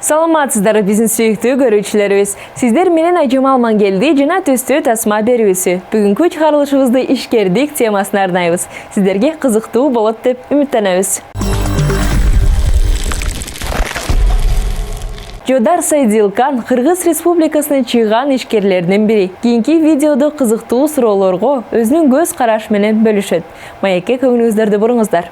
Саламатсыздар бизнес сүйіктүү көрүүчүлөрүбүз. Сиздер менен Айжамал Мангелди жана төстүү тасма берүүсү. Бүгүнкү чыгарылышыбызды ишкердик темасына арнайбыз. Сиздерге кызыктуу болот деп үмүттөнөбүз. Жодар Сайдилкан Кыргыз Республикасынын чыган ишкерлеринин бири. Кийинки видеодо кызыктуу суроолорго өзүнүн көз караш менен бөлүшөт. Маекке көңүлүңүздөрдү буруңуздар.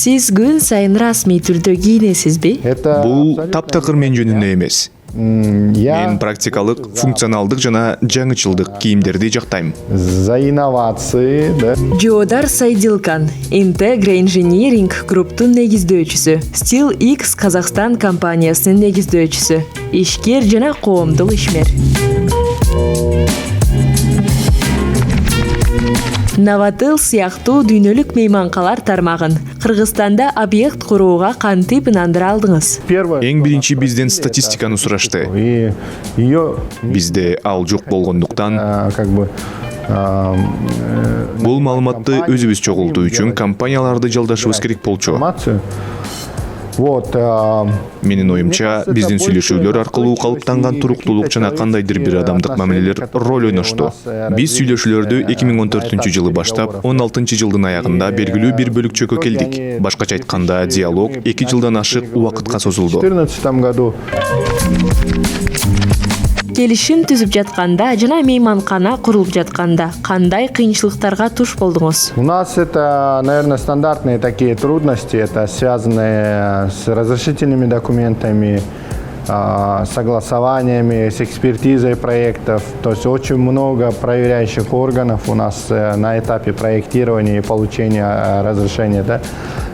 Сиз күн сайын расмий түрдө кийинесизби? Бул таптакыр мен жөнүндө эмес. Мен практикалык, функционалдык жана жаңычылдык кийимдерди жактайм. За инновации, да. Жодар Сайдилкан, Integra Engineering Group'тун негиздөөчүсү, Steel X Казакстан компаниясынын негиздөөчүсү, ишкер жана коомдук ишмер. Новотыл сыяктуу дүйнөлүк мейманкалар тармагын Кыргызстанда объект курууга кантип ынандыра алдыңыз? Эң биринчи бизден статистиканы сурашты. Бизде ал жок болгондуктан бул маалыматты өзүбүз чогултуу үчүн компанияларды жалдашыбыз керек болчу. Менин оюмча, биздин сүйлөшүүлөр аркылуу калыптанган туруктуулук жана кандайдыр бир адамдык мамилелер роль ойношту. Биз сүйлөшүүлөрдү 2014-жылы баштап, 16-жылдын аягында белгилүү бир бөлүкчөгө келдик. Башкача айтканда, диалог 2 жылдан ашык убакытка созулду. Келишим түзүп жатканда жана мейманкана курулуп жатканда кандай кыйынчылыктарга туш болдуңуз? У нас это, наверное, стандартные такие трудности, это связанные с разрешительными документами, согласованиями, с экспертизой проектов. То есть очень много проверяющих органов у нас на этапе проектирования и получения разрешения. Да?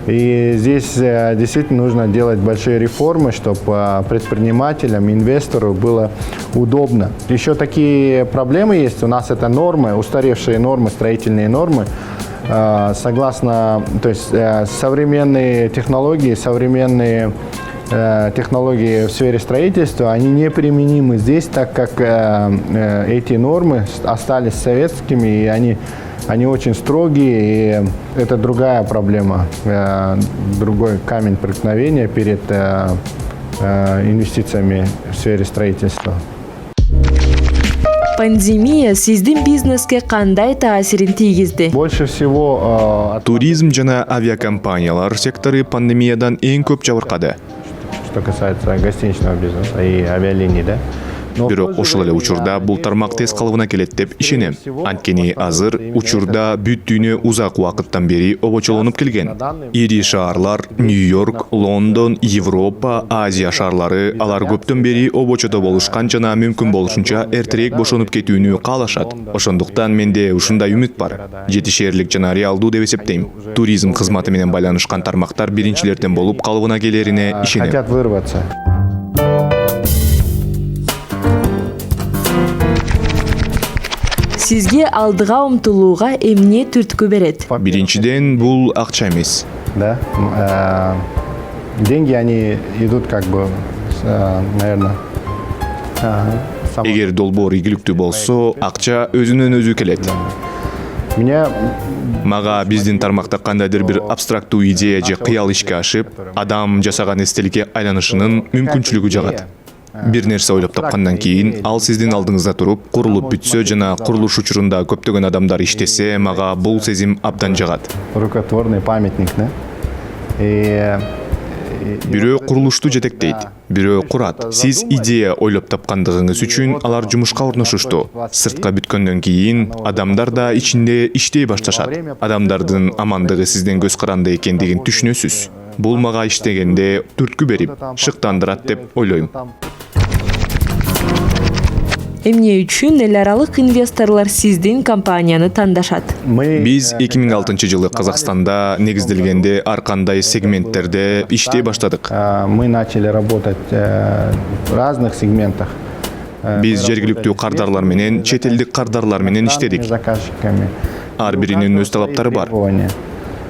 И здесь действительно нужно делать большие реформы, чтобы предпринимателям, инвестору было удобно. Еще такие проблемы есть. У нас это нормы, устаревшие нормы, строительные нормы. Согласно, то есть современные технологии, технологии в сфере строительства, они неприменимы здесь, так как эти нормы остались советскими, и они очень строгие, и это другая проблема, другой камень преткновения перед инвестициями в сфере строительства. Пандемия сиздин бизнеске кандай таасирин тийгизди? Больше всего туризм жана авиакомпаниялар сектору пандемиядан эң көп жабыркады. Что касается гостиничного бизнеса и авиалиний, да? Бирок ошол эле учурда бул тармак тез калыбына келет деп ишенем. Анткени азыр учурда бүт дүйнө узак убакыттан бери обочолонуп келген. Ири шаарлар Нью-Йорк, Лондон, Европа, Азия шаарлары алар көптөн бери обочодо болушкан жана мүмкүн болушунча эртерээк бошонуп кетүүнү каалашат. Ошондуктан менде ушундай үмүт бар. Жетишерлик жана реалдуу деп эсептейм. Туризм кызматы менен байланышкан тармактар биринчилерден болуп калыбына келерине ишенем. Хотят вырваться. Сизге алдыга умтулууга эмне түрткү берет? Биринчиден, бул акча эмес. Да? Деньги, они идут как бы, наверное, Эгер долбоор ийгиликтүү болсо, акча өзүнөн өзү келет. Мага биздин тармакта кандайдыр бир абстрактуу идея же кыял ишке ашып, адам жасаган эстеликке айланышынын мүмкүнчүлүгү жагат. Бир нерсе ойлоп тапкандан кийин, ал сиздин алдыңызда туруп, курулуп бүтсө жана курулуш учурунда көптөгөн адамдар иштесе, мага бул сезим абдан жагат. Рукотворный памятник, да? Бирөө курулушту жетектейт, бирөө курат. Сиз идея ойлоп тапкандыгыңыз үчүн алар жумушка орношушту. Сыртка бүткөндөн кийин адамдар да ичинде иштей башташат. Адамдардын амандыгы сизден көз каранды экендигин түшүнөсүз. Бул мага иштегенде түрткү берип, шыктандырат деп ойлойм. Эмне үчүн эл аралык инвесторлар сиздин компанияны тандашат? Биз 2006 жылы Казакстанда негизделгенде ар кандай сегменттерде иштей баштадык. Мы начали работать в разных сегментах. Биз жергиликтүү кардарлар менен, чет элдик кардарлар менен иштедик. Заказчиками. Ар биринин өз талаптары бар.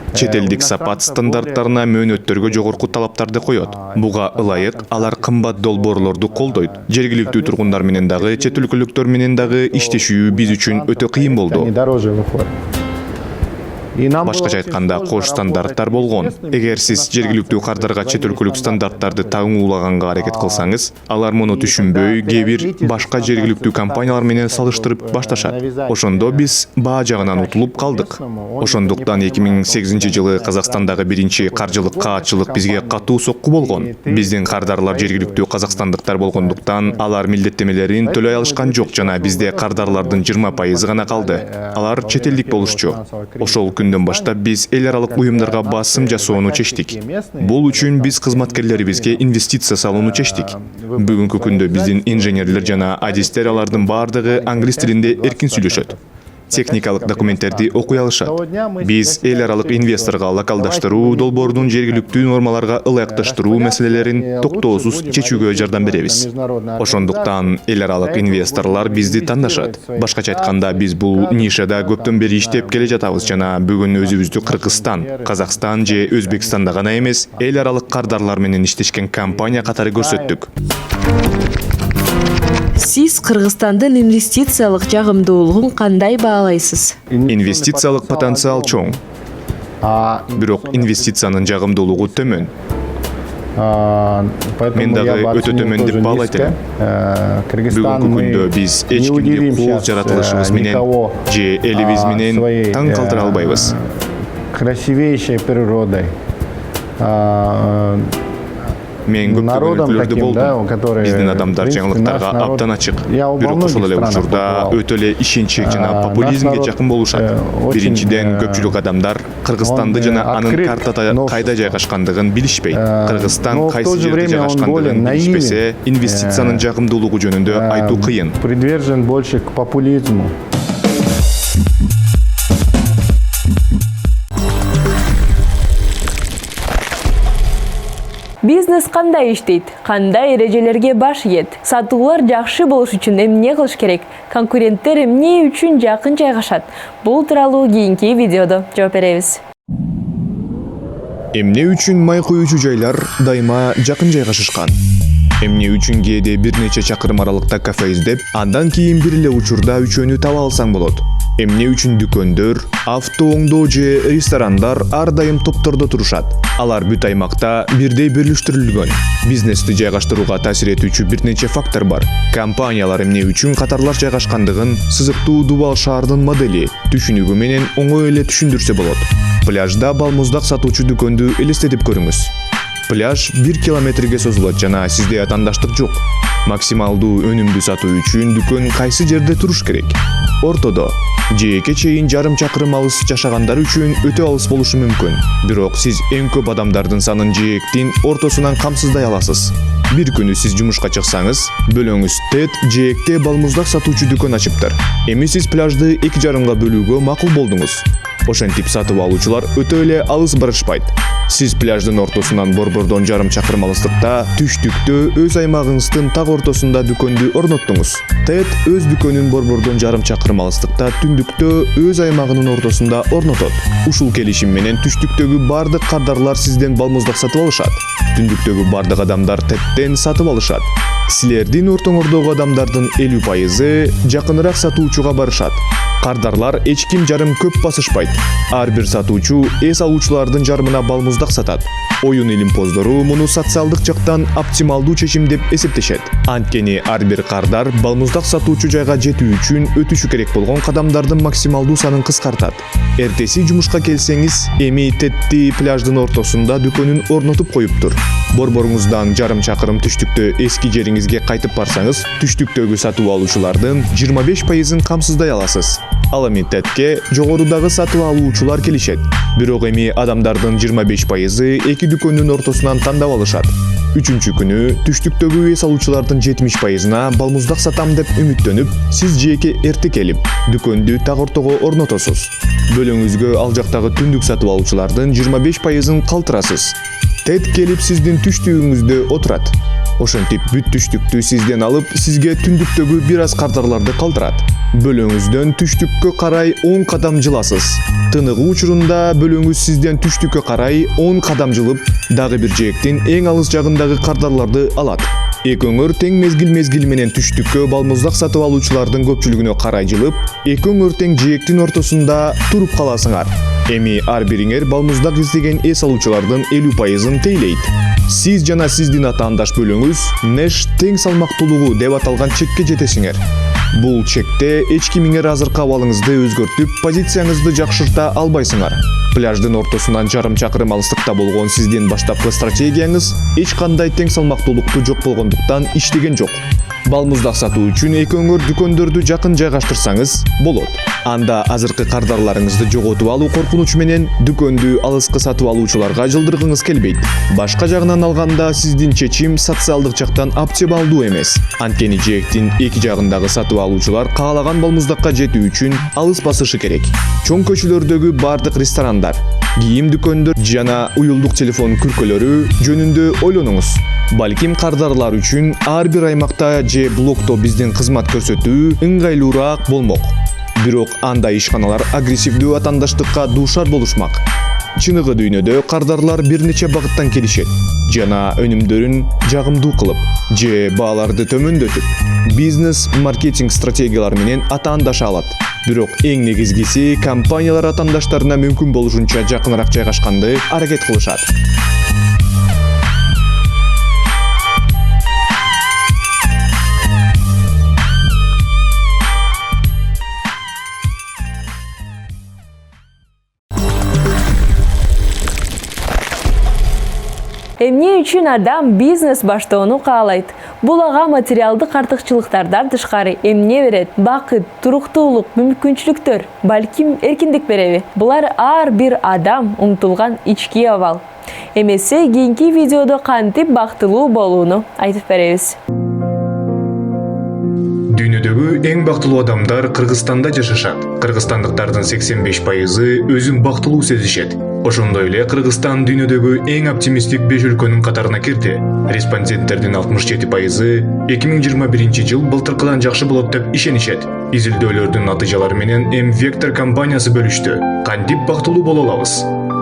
Чет элдик сапат стандарттарына мөөнөттөргө жогорку талаптарды коёт. Буга ылайык алар кымбат долбоорлорду колдойт. Жергиликтүү тургундар менен дагы, чет өлкөлүктөр менен дагы иштешүү биз үчүн өтө кыйын болду. Они дороже выходят. Башкача айтканда кош стандарттар болгон. Эгер сиз жергиликтүү кардарга чет өлкөлүк стандарттарды таңуулаганга аракет кылсаңыз, алар муну түшүнбөй, кээ бир башка жергиликтүү компаниялар менен салыштырып башташат. Ошондо биз баа жагынан утулуп калдык. Ошондуктан 2008 жылы Казакстандагы биринчи каржылык каатчылык бизге катуу сокку болгон. Биздин кардарлар жергиликтүү казакстандыктар болгондуктан алар милдеттемелерин төлөй алышкан жок жана бизде кардарлардын 20% гана калды. Алар чет элдик болушчу. Ошол күндөн баштап биз эл аралык уюмдарга басым жасоону чечтик. Бул үчүн биз кызматкерлерибизге инвестиция салууну чечтик. Бүгүнкү күндө биздин инженерлер жана адистер алардын баардыгы англис тилинде эркин сүйлөшөт. Техникалык документтерди окуй алышат. Биз эл аралык инвесторго локалдаштыруу, долбоордун жергиликтүү нормаларга ылайыкташтыруу маселелерин токтоосуз чечүүгө жардам беребиз. Ошондуктан эл аралык инвесторлар бизди тандашат. Башкача айтканда биз бул нишада көптөн бери иштеп келе жатабыз жана бүгүн өзүбүздү Кыргызстан, Казакстан же Өзбекстанда гана эмес, эл аралык кардарлар менен иштешкен компания катары көрсөттүк. Сиз Кыргызстандын инвестициялык жагымдуулугун кандай баалайсыз? Инвестициялык потенциал чоң. Бирок инвестициянын жагымдуулугу төмөн. Мен дагы өтө төмөн деп баалайт элем. Бүгүнкү күндө биз эч кимди кол жаратылышыбыз менен же элибиз менен таң калтыра албайбыз. Красивейшей природой. Мен көптөгөн өлкөлөрдө болдум. Биздин адамдар жаңылыктарга абдан ачык. Бирок ошол эле учурда өтө эле ишенчек жана популизмге жакын болушат. Биринчиден көпчүлүк адамдар Кыргызстанды жана анын картада кайда жайгашкандыгын билишпейт. Кыргызстан кайсы жерде жайгашкандыгын билишпесе, инвестициянын жагымдуулугу жөнүндө айтуу кыйын. Привержен больше к популизму. Бизнес кандай иштейт? Кандай эрежелерге баш ийет? Сатуулар жакшы болуш үчүн эмне кылыш керек? Конкуренттер эмне үчүн жакын жайгашат? Бул тууралуу кийинки видеодо жооп беребиз. Эмне үчүн май куюучу жайлар дайыма жакын жайгашышкан? Эмне үчүн кээде бир нече чакырым аралыкта кафе издеп, андан кийин бир эле учурда үчөөнү таба алсаң болот? Эмне үчүн дүкөндөр, авто оңдоо же ресторандар ар дайым топтордо турушат? Алар бүт аймакта бирдей бөлүштүрүлгөн. Бизнести жайгаштырууга таасир этүүчү бир нече фактор бар. Компаниялар эмне үчүн катарлаш жайгашкандыгын сызыктуу Дубал шаардын модели түшүнүгү менен оңой эле түшүндүрсө болот. Пляжда балмуздак сатуучу дүкөндү элестетип көрүңүз. Пляж 1 километрге созулат жана сизде атандаштык жок. Максималдуу өнүмдү сатуу үчүн дүкөн кайсы жерде туруш керек? Ортодо. Жээкке чейин жарым чакырым алыс жашагандар үчүн өтө алыс болушу мүмкүн. Бирок сиз эң көп адамдардын санын жээктин ортосунан камсыздай аласыз. Бир күнү сиз жумушка чыксаңыз, бөлөңүз Тед жээкте балмуздак сатуучу дүкөн ачыптыр. Эми сиз пляжды 2,5 бөлүүгө макул болдуңуз. Ошентип сатып алуучулар өтө эле алыс барышпайт. Сиз пляждын ортосунан борбордон жарым чакырым алыстыкта, түштүктө өз аймагыңыздын так ортосунда дүкөндү орноттуңуз. Тед өз дүкөнүн борбордон жарым чакырым алыстыкта, түндүктө өз аймагынын ортосунда орнотот. Ушул келишим менен түштүктөгү бардык кардарлар сизден балмуздак сатып алышат. Түндүктөгү бардык адамдар Тедден сатып алышат. Силердин ортоңордогу адамдардын 50% жакыныраак сатуучуга барышат. Кардарлар эч ким жарым көп басышпайт. Ар бир сатуучу эс алуучулардын жарымына балмуздак сатат. Оюн илимпоздору муну социалдык жактан оптималдуу чечим деп эсептешет. Анткени ар бир кардар балмуздак сатуучу жайга жетүү үчүн өтүшү керек болгон кадамдардын максималдуу санын кыскартат. Эртеси жумушка келсеңиз, эми Тедди пляждын ортосунда дүкөнүн орнотуп коюптур. Борборуңуздан жарым чакырым түштүктө эски жериңизге кайтып барсаңыз, түштүктөгү сатып алуучулардын 25%-ын камсыздай аласыз. Ал эми Тедке жогорудагы сатып алуучулар келишет. Бирок эми адамдардын 25%-ы эки дүкөндүн ортосунан тандап алышат. Үчүнчү күнү түштүктөгү эс алуучулардын 70%-на балмуздак сатам деп үмүттөнүп, сиз жеке эрте келип, дүкөндү так ортого орнотосуз. Бөлөңүзгө ал жактагы түндүк сатып алуучулардын 25%-ын калтырасыз. Тед келип сиздин түштүгүңүздө отурат. Ошентип бүт түштүктү сизден алып, сизге түндүктөгү бир аз кардарларды калтырат. Бөлөңүздөн түштүккө карай 10 кадам жыласыз. Тыныгы учурунда бөлөңүз сизден түштүккө карай 10 кадам жылып, дагы бир жээктин эң алыс жагындагы кардарларды алат. Экөөңөр тең мезгил менен түштүккө балмуздак сатып алуучулардын көпчүлүгүнө карай жылып, экөөңөр тең жээктин ортосунда туруп каласыңар. Эми ар бириңер балмуздак издеген эс алуучулардын 50%-ын тейлейт. Сиз жана сиздин атаандаш бөлөңүз Нэш тең салмактуулугу деп аталган чекке жетесиңер. Бул чекте эч кимиңер азыркы абалыңызды өзгөртүп, позицияңызды жакшырта албайсыңар. Пляждын ортосунан жарым чакырым алыстыкта болгон сиздин баштапкы стратегияңыз эч кандай тең салмактуулукту жок болгондуктан иштеген жок. Балмуздак сатуу үчүн экөөңөр дүкөндөрдү жакын жайгаштырсаңыз болот. Анда азыркы кардарларыңызды жоготуп алуу коркунучу менен дүкөндү алыскы сатып алуучуларга жылдыргыңыз келбейт. Башка жагынан алганда сиздин чечим социалдык жактан оптималдуу эмес. Анткени жээктин эки жагындагы сатып алуучулар каалаган балмуздакка жетүү үчүн алыс басышы керек. Чоң көчөлөрдөгү бардык ресторандар, кийим дүкөндөр жана уюлдук телефон күркөлөрү жөнүндө ойлонуңуз. Балким кардарлар үчүн ар бир аймакта же блокто биздин кызмат көрсөтүү ыңгайлуураак болмок. Бирок андай ишканалар агрессивдүү атаандаштыкка дуушар болушмак. Чыныгы дүйнөдө кардарлар бир нече багыттан келишет жана өнүмдөрүн жагымдуу кылып же бааларды төмөндөтүп, бизнес-маркетинг стратегиялары менен атаандаша алат. Бирок эң негизгиси компаниялар атаандаштарына мүмкүн болушунча жакыныраак жайгашканды аракет кылышат. Эмне үчүн адам бизнес баштоону каалайт? Бул ага материалдык артыкчылыктардан тышкары эмне берет? Бакыт, туруктуулук, мүмкүнчүлүктөр, балким эркиндик береби? Булар ар бир адам умтулган ички абал. Эмесе кийинки видеодо кантип бактылуу болууну айтып беребиз. Дүйнөдөгү эң бактылуу адамдар Кыргызстанда жашашат. Кыргызстандыктардын 85%-ы өзүн бактылуу сезишет. Ошондой эле Кыргызстан дүйнөдөгү эң оптимисттик 5 өлкөнүн катарына кирди. Респонденттердин 67%-ы 2021 жыл былтыркыдан жакшы болот деп ишенишет. Изилдөөлөрдүн натыйжалары менен M-Vector компаниясы бөлүштү. Кантип бактылуу боло алабыз?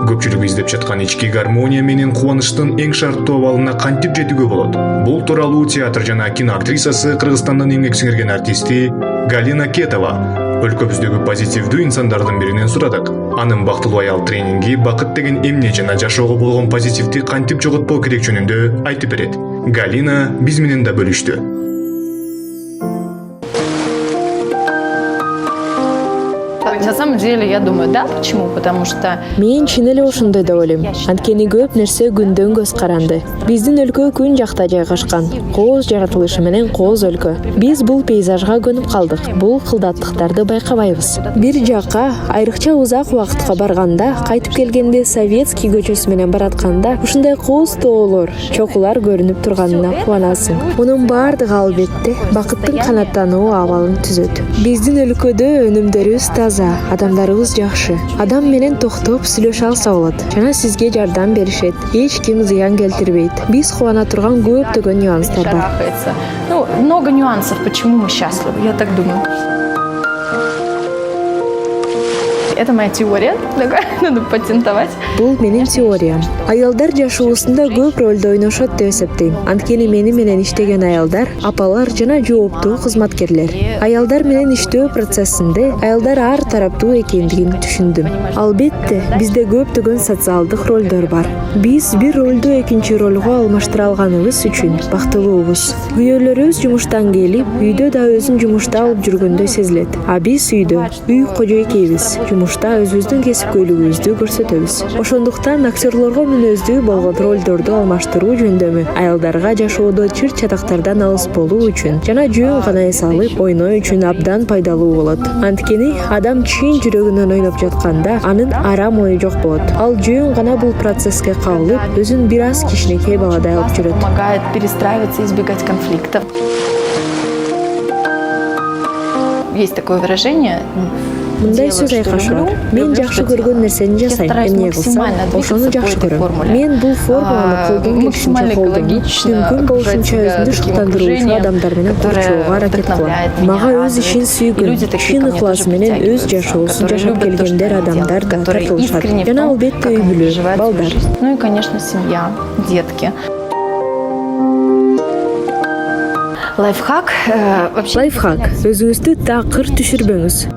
Көпчүлүк издеп жаткан ички гармония менен кубанычтын эң шарттуу абалына кантип жетүүгө болот? Бул тууралуу театр жана кино актрисасы, Кыргызстандын эмгек сиңирген артисти Галина Кетова өлкөбүздөгү позитивдүү инсандардын биринен сурадык. Анын бактылуу аял тренинги бакыт деген эмне жана жашоого болгон позитивди кантип жоготпоо керек жөнүндө айтып берет. Галина биз менен да бөлүштү. На самом деле, я думаю, да. Почему? Потому что... Мен чын эле ошондой деп ойлойм. Анткени көп нерсе күндөн көз каранды. Биздин өлкө күн жакта жайгашкан. Кооз жаратылышы менен кооз өлкө. Биз бул пейзажга көнүп калдык. Бул кылдаттыктарды байкабайбыз. Бир жакка айрыкча узак убакытка барганда, кайтып келгенде Советский көчөсү менен баратканда, ушундай кооз тоолор, чокулар көрүнүп турганына кубанасың. Мунун бардыгы албетте бакыттын канаттануу абалын түзөт. Биздин өлкөдө өнүмдөрүбүз таза, адамдарыбыз жакшы. Адам менен токтоп сүйлөшө алса болот жана сизге жардам беришет. Эч ким зыян келтирбейт. Биз кубана турган көптөгөн нюанстар бар. Ну, много нюансов, почему мы счастливы, я так думаю. Это моя теория, такая, надо патентовать. Бул менин теориям. Аялдар жашоосунда көп ролду ойношот деп эсептейм. Анткени мени менен иштеген аялдар, апалар жана жооптуу кызматкерлер. Аялдар менен иштөө процессинде аялдар ар тараптуу экендигин түшүндүм. Албетте, бизде көптөгөн социалдык ролдор бар. Биз бир ролду экинчи ролго алмаштыра алганыбыз үчүн бактылуубуз. Күйөөлөрүбүз жумуштан келип, үйдө да өзүн жумушта алып жүргөндөй сезилет. А биз үйдө үй кожойкейбиз. жумушта өзүбүздүн кесипкөйлүгүбүздү көрсөтөбүз. Ошондуктан актерлорго мүнөздүү болгон ролдорду алмаштыруу жөндөмү аялдарга жашоодо чыр чатактардан алыс болуу үчүн жана жөн гана эс алып ойноо үчүн абдан пайдалуу болот. Анткени адам чын жүрөгүнөн ойноп жатканда анын арам ою жок болот. Ал жөн гана бул процесске кабылып, өзүн бир аз кичинекей баладай алып жүрөт. Помогает перестраиваться и избегать конфликтов. Есть такое выражение. Мындай сөз айкашы бар. Мен жакшы көргөн нерсени жасайм, эмне кылсам, ошону жакшы көрөм. Мен бул формуланы колдон келишинче колдонуп, мүмкүн болушунча өзүмдү шыктандыруучу адамдар менен курчууга аракет кылам. Мага өз ишин сүйгөн, чын ыкласы менен өз жашоосун жашап келгендер адамдар да тартылышат. Жана албетте үй бүлө, балдар. Ну и, конечно, семья, детки. Лайфхак. Лайфхак. Өзүңүздү такыр түшүрбөңүз.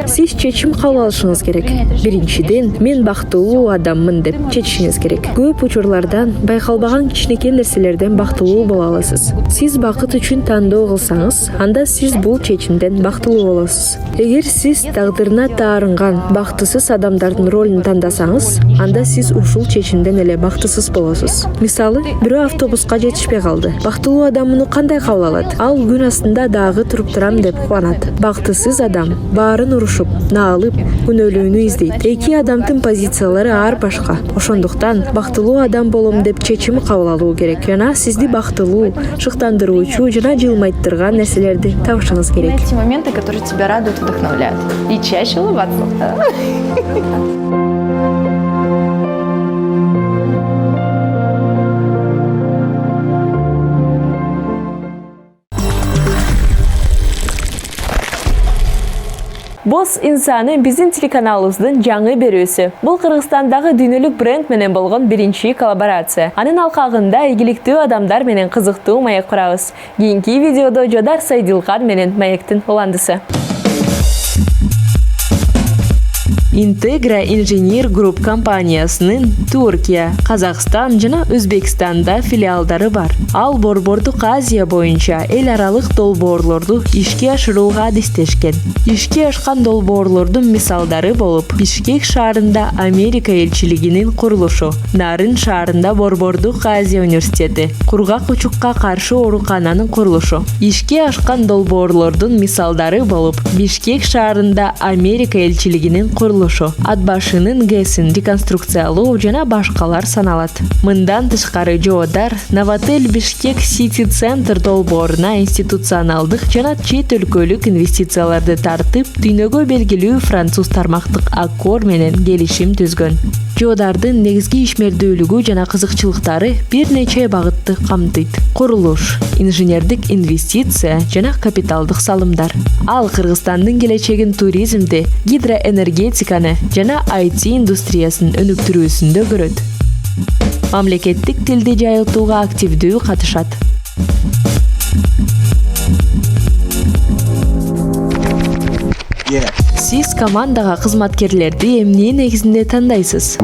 Сиз чечим кабыл алышыңыз керек. Биринчиден, мен бактылуу адаммын деп чечишиңиз керек. Көп учурлардан байкалбаган кичинекей нерселерден бактылуу боло аласыз. Сиз бакыт үчүн тандоо кылсаңыз, анда сиз бул чечимден бактылуу болосуз. Эгер сиз тагдырына таарынган бактысыз адамдардын ролун тандасаңыз, анда сиз ушул чечимден эле бактысыз болосуз. Мисалы, бирөө автобуска жетишпей калды. Бактылуу адам муну кандай кабыл алат? Ал күн астында дагы туруп турам деп кубанат. Бактысыз адам баарын урушуп, наалып, күнөөлүүнү издейт. Эки адамдын позициялары ар башка. Ошондуктан бактылуу адам болом деп чечим кабыл алуу керек. Жана сизди бактылуу, шыктандыруучу жана жылмайттырган нерселерди табышыңыз керек. Эти моменты, которые тебя радуют, вдохновляют. И чаще улыбаться. Боз инсаны биздин телеканалыбыздын жаңы берүүсү. Бул Кыргызстандагы дүйнөлүк бренд менен болгон биринчи коллаборация. Анын алкагында ийгиликтүү адамдар менен кызыктуу маек курабыз. Кийинки видеодо Жодар Сайдилкан менен маектин уландысы. Интегра Инженер Групп компаниясынын Түркия, Казакстан жана Өзбекстанда филиалдары бар. Ал Борбордук Азия боюнча эл аралык долбоорлорду ишке ашырууга адистешкен. Ишке ашкан долбоорлордун мисалдары болуп, Бишкек шаарында Америка элчилигинин курулушу, Нарын шаарында Борбордук Азия университети, кургак учукка каршы оорукананын курулушу. Ишке ашкан долбоорлордун мисалдары болуп, Бишкек шаарында Америка элчилигинин курулушу, Ат башынын ГЭСин реконструкциялоо жана башкалар саналат. Мындан тышкары Жодар Новотель Бишкек Сити Центр долбооруна институционалдык жана чет өлкөлүк инвестицияларды тартып, дүйнөгө белгилүү француз тармактык Аккор менен келишим түзгөн. Жодардын негизги ишмердүүлүгү жана кызыкчылыктары бир нече багытты камтыйт. Курулуш, инженердик инвестиция жана капиталдык салымдар. Ал Кыргызстандын келечегин туризмди, гидроэнергетиканы жана IT индустриясын өнүктүрүүсүндө көрөт. Мамлекеттик тилди жайылтууга активдүү катышат. Сиз командага кызматкерлерди эмне негизинде тандайсыз?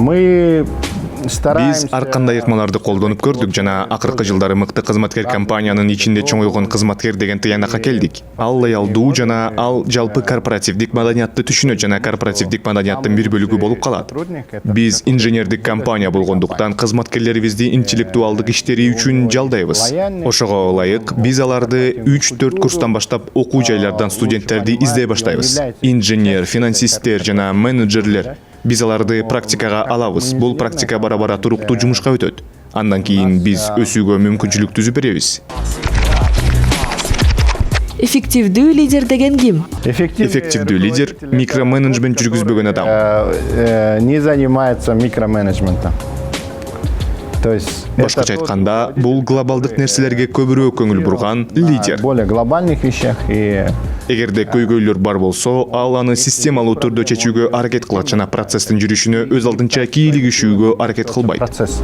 Биз ар кандай ыкмаларды колдонуп көрдүк жана акыркы жылдары мыкты кызматкер компаниянын ичинде чоңойгон кызматкер деген тыянакка келдик. Ал лоялдуу жана ал жалпы корпоративдик маданиятты түшүнөт жана корпоративдик маданияттын бир бөлүгү болуп калат. Биз инженердик компания болгондуктан кызматкерлерибизди интеллектуалдык иштери үчүн жалдайбыз. Ошого ылайык биз аларды 3-4 курстан баштап окуу жайлардан студенттерди издей баштайбыз. Инженер, финансисттер жана менеджерлер. Биз аларды практикага алабыз. Бул практика бара-бара туруктуу жумушка өтөт. Андан кийин биз өсүүгө мүмкүнчүлүк түзүп беребиз. Эффективдүү лидер деген ким? Эффективдүү лидер микроменеджмент жүргүзбөгөн адам. Не занимается микроменеджментом. Башкача айтканда, бул глобалдык нерселерге көбүрөөк көңүл бурган лидер. Более глобальных вещах и Эгерде көйгөйлөр бар болсо, ал аны системалуу түрдө чечүүгө аракет кылат жана процесстин жүрүшүнө өз алдынча кийлигишүүгө аракет кылбайт. процесс.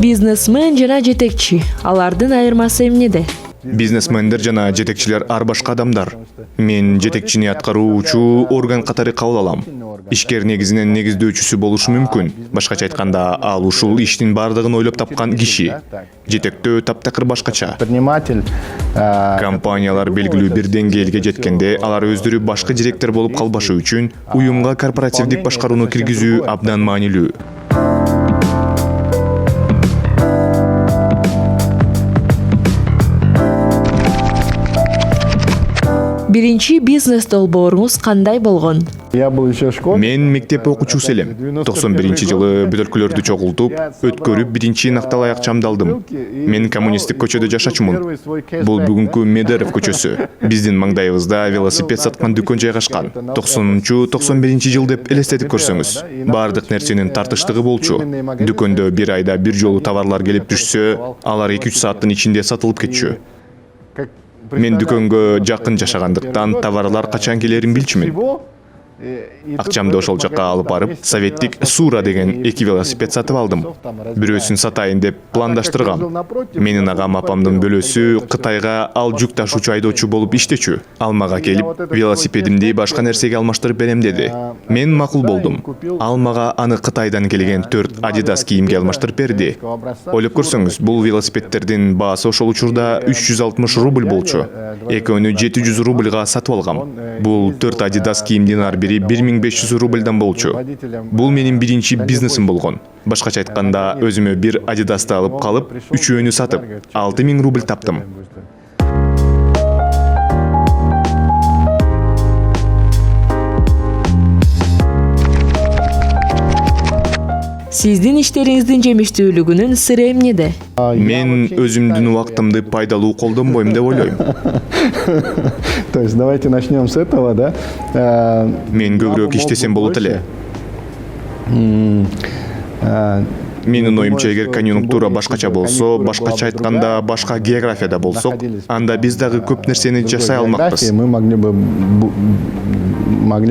Бизнесмен жана жетекчи. Алардын айырмасы эмнеде? Бизнесмендер жана жетекчилер ар башка адамдар. Мен жетекчини аткаруучу орган катары кабыл алам. Ишкер негизинен негиздөөчүсү болушу мүмкүн. Башкача айтканда, ал ушул иштин бардыгын ойлоп тапкан киши. Жетектөө таптакыр башкача. Предприниматель, Компаниялар белгилүү бир деңгээлге жеткенде, алар өздөрү башкы директор болуп калбашы үчүн уюмга корпоративдик башкарууну киргизүү абдан маанилүү. Биринчи бизнес долбооруңуз кандай болгон? я был еще в школе. Мен мектеп окуучусу элем. 91-жылы бөтөлкөлөрдү чогултуп, өткөрүп, биринчи накталай акчамды алдым. Мен коммунисттик көчөдө жашачумун. Бул бүгүнкү Медеров көчөсү. Биздин маңдайыбызда велосипед саткан дүкөн жайгашкан. 90-91 деп элестетип көрсөңүз. Бардык нерсенин тартыштыгы болчу. Дүкөндө бир айда бир жолу товарлар келип түшсө, алар 2-3 сааттын ичинде сатылып кетчү. Мен дүкөнгө жакын жашагандыктан товарлар качан келерин билчүмүн. Акчамды ошол жакка алып барып, советтик Сура деген 2 велосипед сатып алдым. Бирөөсүн сатайын деп пландаштыргам. Менин агам апамдын бөлөсү Кытайга ал жүк ташуучу айдоочу болуп иштечү. Ал мага келип, велосипедимди башка нерсеге алмаштырып берем деди. Мен макул болдум. Ал мага аны Кытайдан келген 4 Adidas кийимге алмаштырып берди. Ойлоп көрсөңүз, бул велосипедтердин баасы ошол учурда 360 рубль болчу. Экөөнү 700 рубльга сатып алгам. Бул 4 Adidas кийимдин ар бири 1500 рубльдан болчу. Бул менин биринчи бизнесим болгон. Башкача айтканда, өзүмө бир Adidas'ты алып калып, үчөөнү сатып, 6000 рубль таптым. Сиздин иштериңиздин жемиштүүлүгүнүн сыры эмнеде? Мен өзүмдүн убактымды пайдалуу колдонбойм деп ойлойм. То есть давайте начнем с этого, да? Мен көбүрөөк иштесем болот эле. Менин оюмча, эгер конъюнктура башкача болсо, башкача айтканда, башка географияда болсок, анда биз дагы көп нерсени жасай алмакпыз. Мы могли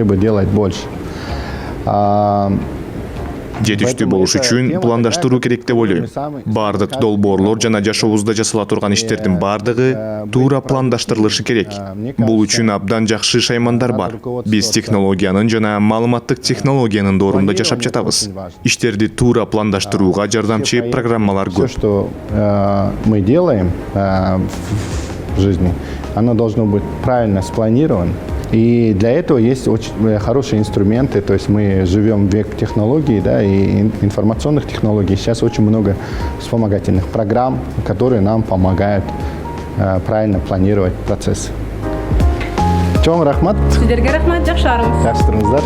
бы делать больше. Жетиштүү болуш үчүн пландаштыруу керек деп ойлойм. Бардык долбоорлор жана жашообузда жасала турган иштердин бардыгы туура пландаштырылышы керек. Бул үчүн абдан жакшы шаймандар бар. Биз технологиянын жана маалыматтык технологиянын доорунда жашап жатабыз. Иштерди туура пландаштырууга жардамчы программалар Все, көп. что мы делаем в жизни, оно должно быть правильно спланировано. И для этого есть очень хорошие инструменты, то есть мы живем в век технологий, да, и информационных технологий. Сейчас очень много вспомогательных программ, которые нам помогают правильно планировать процессы. Чоң рахмат. Сиздерге рахмат, жакшы арыңыз. Жақсы тұрыңыздар.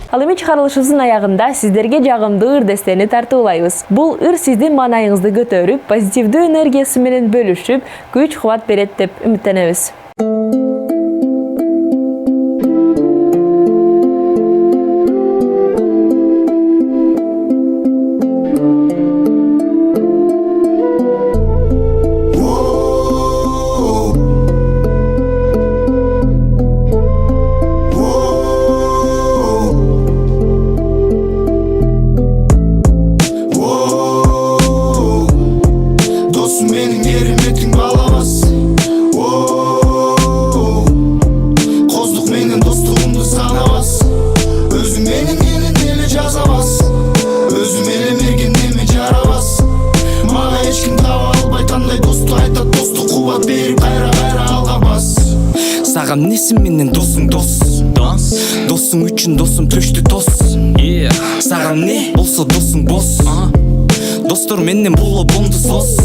Ал эми чыгарылышыбыздын аягында сиздерге жагымдуу ырдестени тартуулайбыз. Бул ыр сиздин маанайыңызды көтөрүп, позитивдүү энергиясы менен бөлүшүп, күч-кубат берет деп үмүттөнөбүз. Сагам несим менен досуң дос. Досуң үчүн досум төштү тос. Сагам не болсо досуң бос. Достор менен боло бонду сос.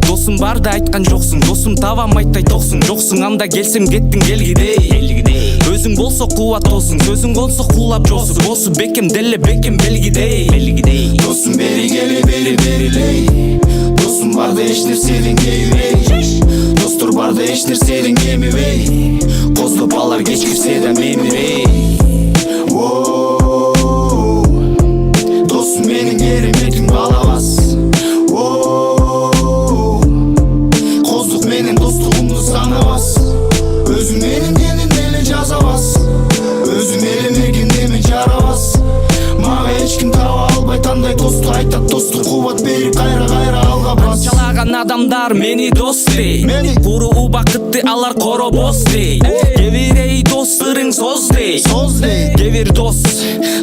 Досуң барда айткан жоксуң, досум табам айттай токсуң. Жоксуң анда келсем кеттиң келгидей. Өзүң болсо кубат досуң, сөзүң болсо кулап жосу. Босу бекем деле бекем белгидей. Досум бери келе берилей. Досум барда эч нерседен кейбей. Достор барда эч нерседен кемибей. Коздоп алар кеч кирсе да мемирей. Досум менин кереметиң балабас. Коздук менен достугумду санабас. Өзүң менин денин деле жазабас. Өзүң кубат берип кайра алга бас. Чалаган адамдар мени дос дей, куру убакытты алар коробос дей. Кебир эй досторың соз дей, кебир дос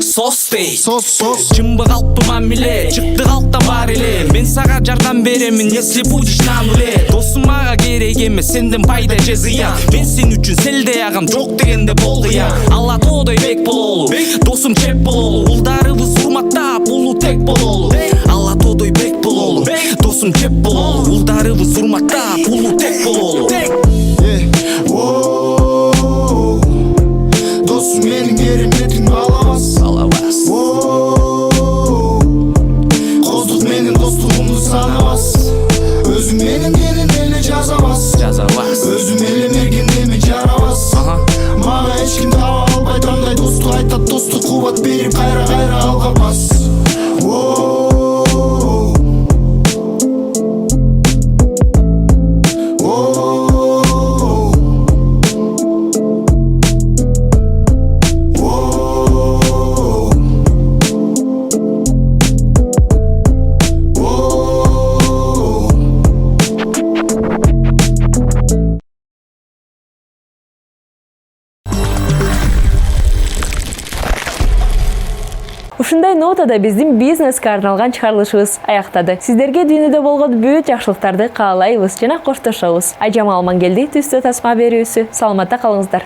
сос дей. Чымбы калпты мамиле, чыкты калктан бар эле. Мен сага жардам беремин, если будешь на нуле. Досум мага керек эмес, сенден пайда же зыян. Мен сен үчүн селде агам, жок дегенде болду я. Алла тоодой бек бололу, досум чеп бололу. Улдарыбыз урматтап, улуу тек бололу. Алла тоодой бек бололу, досум чеп бололу. Улдарыбыз урматтап, улуу тек бололу. Досум менин кереметиң алабас. Коздук менен достугумду санабас. Өзүң менин денин эле жазабас. Өзүм эле мергендеме жарабас. Мага эч ким таба албайт андай достук. Айтат достук кубат берип кайра алга бас. Ушундай нотада биздин бизнеске арналган чыгарылышыбыз аяктады. Сиздерге дүйнөдө болгон бүт жакшылыктарды каалайбыз жана коштошобуз. Айжамал Мангелди түстө тасма берүүсү. Саламатта калыңыздар.